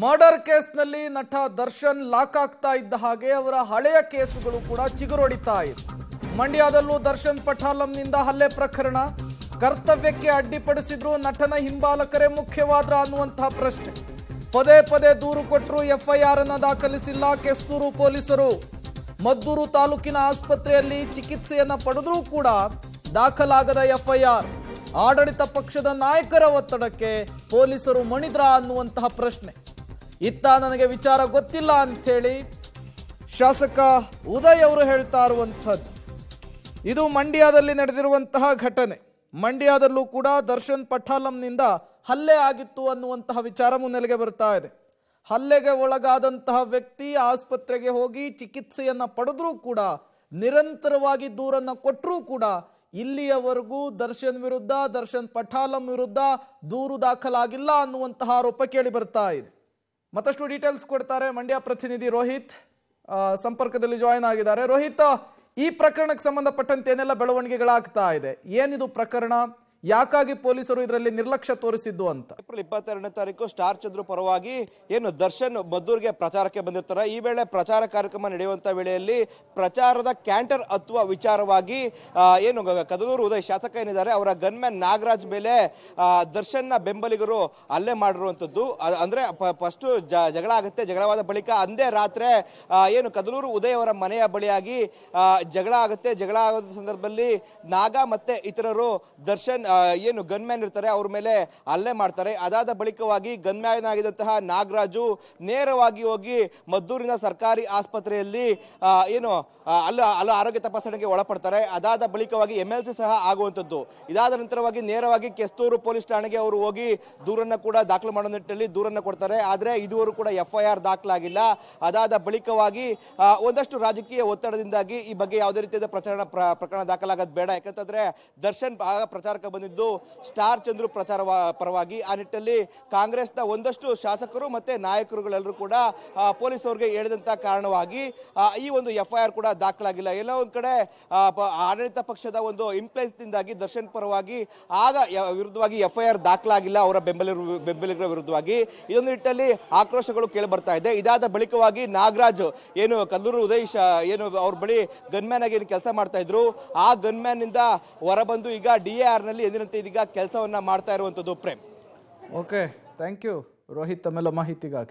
Murder ಕೇಸ್ನಲ್ಲಿ ನಟ Darshan lock ಆಗ್ತಾ ಇದ್ದ ಹಾಗೆ ಅವರ ಹಳೆಯ ಕೇಸುಗಳು ಕೂಡ ಚಿಗುರೊಡಿತಾ ಇದೆ. ಮಂಡ್ಯದಲ್ಲೂ ದರ್ಶನ್ ಪಠಾಲಂನಿಂದ ಹಲ್ಲೆ ಪ್ರಕರಣ, ಕರ್ತವ್ಯಕ್ಕೆ ಅಡ್ಡಿಪಡಿಸಿದ್ರು ನಟನ ಹಿಂಬಾಲಕರೇ ಮುಖ್ಯವಾದ್ರ ಅನ್ನುವಂತಹ ಪ್ರಶ್ನೆ. ಪದೇ ಪದೇ ದೂರು ಕೊಟ್ಟರು, ಎಫ್ಐಆರ್ ಅನ್ನು ದಾಖಲಿಸಿಲ್ಲ ಕೆಸ್ತೂರು ಪೊಲೀಸರು. ಮದ್ದೂರು ತಾಲೂಕಿನ ಆಸ್ಪತ್ರೆಯಲ್ಲಿ ಚಿಕಿತ್ಸೆಯನ್ನ ಪಡೆದ್ರೂ ಕೂಡ ದಾಖಲಾಗದ ಎಫ್ಐಆರ್. ಆಡಳಿತ ಪಕ್ಷದ ನಾಯಕರ ಒತ್ತಡಕ್ಕೆ ಪೊಲೀಸರು ಮಣಿದ್ರ ಅನ್ನುವಂತಹ ಪ್ರಶ್ನೆ. ಇತ್ತ ನನಗೆ ವಿಚಾರ ಗೊತ್ತಿಲ್ಲ ಅಂಥೇಳಿ ಶಾಸಕ ಉದಯ್ ಅವರು ಹೇಳ್ತಾ ಇರುವಂಥದ್ದು. ಇದು ಮಂಡ್ಯದಲ್ಲಿ ನಡೆದಿರುವಂತಹ ಘಟನೆ. ಮಂಡ್ಯದಲ್ಲೂ ಕೂಡ ದರ್ಶನ್ ಪಠಾಲಂನಿಂದ ಹಲ್ಲೆ ಆಗಿತ್ತು ಅನ್ನುವಂತಹ ವಿಚಾರ ಮುನ್ನೆಲೆಗೆ ಬರ್ತಾ ಇದೆ. ಹಲ್ಲೆಗೆ ಒಳಗಾದಂತಹ ವ್ಯಕ್ತಿ ಆಸ್ಪತ್ರೆಗೆ ಹೋಗಿ ಚಿಕಿತ್ಸೆಯನ್ನ ಪಡೆದ್ರೂ ಕೂಡ, ನಿರಂತರವಾಗಿ ದೂರನ್ನ ಕೊಟ್ಟರೂ ಕೂಡ ಇಲ್ಲಿಯವರೆಗೂ ದರ್ಶನ್ ವಿರುದ್ಧ, ದರ್ಶನ್ ಪಠಾಲಂ ವಿರುದ್ಧ ದೂರು ದಾಖಲಾಗಿಲ್ಲ ಅನ್ನುವಂತಹ ಆರೋಪ ಕೇಳಿ ಬರ್ತಾ ಇದೆ. ಮತ್ತಷ್ಟು ಡೀಟೇಲ್ಸ್ ಕೊಡ್ತಾರೆ ಮಂಡ್ಯ ಪ್ರತಿನಿಧಿ ರೋಹಿತ್, ಸಂಪರ್ಕದಲ್ಲಿ ಜಾಯಿನ್ ಆಗಿದ್ದಾರೆ. ರೋಹಿತ್, ಈ ಪ್ರಕರಣಕ್ಕೆ ಸಂಬಂಧಪಟ್ಟಂತೆ ಏನೆಲ್ಲ ಬೆಳವಣಿಗೆಗಳಾಗ್ತಾ ಇದೆ? ಏನಿದು ಪ್ರಕರಣ? ಯಾಕಾಗಿ ಪೊಲೀಸರು ಇದರಲ್ಲಿ ನಿರ್ಲಕ್ಷ್ಯ ತೋರಿಸಿದ್ದು ಅಂತ? ಏಪ್ರಿಲ್ 22ನೇ ತಾರೀಕು ಸ್ಟಾರ್ ಚಂದ್ರು ಪರವಾಗಿ ಏನು ದರ್ಶನ್ ಮದ್ದೂರಿಗೆ ಪ್ರಚಾರಕ್ಕೆ ಬಂದಿರ್ತಾರೆ. ಈ ವೇಳೆ ಪ್ರಚಾರ ಕಾರ್ಯಕ್ರಮ ನಡೆಯುವಂತ ವೇಳೆಯಲ್ಲಿ ಪ್ರಚಾರದ ಕ್ಯಾಂಟರ್ ಹತ್ತುವ ವಿಚಾರವಾಗಿ ಏನು ಕದಲೂರು ಉದಯ್ ಶಾಸಕ ಏನಿದ್ದಾರೆ ಅವರ ಗನ್ಮ್ಯಾನ್ ನಾಗರಾಜ್ ಮೇಲೆ ದರ್ಶನ್ನ ಬೆಂಬಲಿಗರು ಹಲ್ಲೆ ಮಾಡಿರುವಂತದ್ದು. ಅಂದ್ರೆ ಫಸ್ಟ್ ಜಗಳ ಆಗುತ್ತೆ. ಜಗಳವಾದ ಬಳಿಕ ಅಂದೇ ರಾತ್ರಿ ಏನು ಕದಲೂರು ಉದಯ್ ಅವರ ಮನೆಯ ಬಳಿಯಾಗಿ ಜಗಳ ಆಗುತ್ತೆ. ಜಗಳ ಆಗೋದ ಸಂದರ್ಭದಲ್ಲಿ ನಾಗ ಮತ್ತೆ ಇತರರು ದರ್ಶನ್ ಏನು ಗನ್ಮ್ಯಾನ್ ಇರ್ತಾರೆ ಅವ್ರ ಮೇಲೆ ಹಲ್ಲೆ ಮಾಡ್ತಾರೆ. ಅದಾದ ಬಳಿಕವಾಗಿ ಗನ್ಮ್ಯಾನ್ ಆಗಿದಂತಹ ನಾಗರಾಜು ನೇರವಾಗಿ ಹೋಗಿ ಮದ್ದೂರಿನ ಸರ್ಕಾರಿ ಆಸ್ಪತ್ರೆಯಲ್ಲಿ ಏನು ಅಲ್ಲ ಆರೋಗ್ಯ ತಪಾಸಣೆಗೆ ಒಳಪಡ್ತಾರೆ. ಅದಾದ ಬಳಿಕವಾಗಿ MLC ಸಹ ಆಗುವಂಥದ್ದು. ಇದಾದ ನಂತರವಾಗಿ ನೇರವಾಗಿ ಕೆಸ್ತೂರು ಪೊಲೀಸ್ ಠಾಣೆಗೆ ಅವರು ಹೋಗಿ ದೂರನ್ನ ಕೂಡ ದಾಖಲು ಮಾಡೋ ನಿಟ್ಟಿನಲ್ಲಿ ದೂರನ್ನ ಕೊಡ್ತಾರೆ. ಆದ್ರೆ ಇದುವರೆಗೂ ಕೂಡ FIR ದಾಖಲಾಗಿಲ್ಲ. ಅದಾದ ಬಳಿಕವಾಗಿ ಒಂದಷ್ಟು ರಾಜಕೀಯ ಒತ್ತಡದಿಂದಾಗಿ ಈ ಬಗ್ಗೆ ಯಾವುದೇ ರೀತಿಯಾದ ಪ್ರಕರಣ ದಾಖಲಾಗೋದು ಬೇಡ, ಯಾಕಂತಂದ್ರೆ ದರ್ಶನ್ ಪ್ರಚಾರಕ್ಕೆ ಬಂದಿದ್ದು ಸ್ಟಾರ್ ಚಂದ್ರು ಪ್ರಚಾರ ಪರವಾಗಿ. ಆ ನಿಟ್ಟಿನಲ್ಲಿ ಕಾಂಗ್ರೆಸ್ನ ಒಂದಷ್ಟು ಶಾಸಕರು ಮತ್ತೆ ನಾಯಕರುಗಳೆಲ್ಲರೂ ಕೂಡ ಪೊಲೀಸ್ ಅವರಿಗೆ ಹೇಳಿದಂತ ಕಾರಣವಾಗಿ ಈ ಒಂದು FIR ಕೂಡ ದಾಖಲಾಗಿಲ್ಲ. ಎಲ್ಲ ಒಂದ್ ಕಡೆ ಆಡಳಿತ ಪಕ್ಷದ ಒಂದು ಇಂಪ್ಲೈಸ್ನಿಂದಾಗಿ ದರ್ಶನ್ ಪರವಾಗಿ ಆಗ ವಿರುದ್ಧವಾಗಿ FIR ದಾಖಲಾಗಿಲ್ಲ ಅವರ ಬೆಂಬಲಿಗರ ವಿರುದ್ಧವಾಗಿ. ಇದೊಂದು ನಿಟ್ಟಿನಲ್ಲಿ ಆಕ್ರೋಶಗಳು ಕೇಳಿ ಬರ್ತಾ ಇದೆ. ಇದಾದ ಬಳಿಕವಾಗಿ ನಾಗರಾಜ್ ಏನು ಕಲ್ಲೂರು ಉದಯ್ ಏನು ಅವ್ರ ಬಳಿ ಗನ್ಮ್ಯಾನ್ ಆಗಿ ಕೆಲಸ ಮಾಡ್ತಾ ಇದ್ರು, ಆ ಗನ್ಮ್ಯಾನ್ ನಿಂದ ಹೊರಬಂದು ಈಗ DAR ನಲ್ಲಿ ಎಂದಿನಂತೆ ಇದೀಗ ಕೆಲಸವನ್ನ ಮಾಡ್ತಾ ಇರುವಂತದ್ದು. Prem. Okay, thank you Rohit ತಮ್ಮೆಲ್ಲ ಮಾಹಿತಿಗಾಗಿ.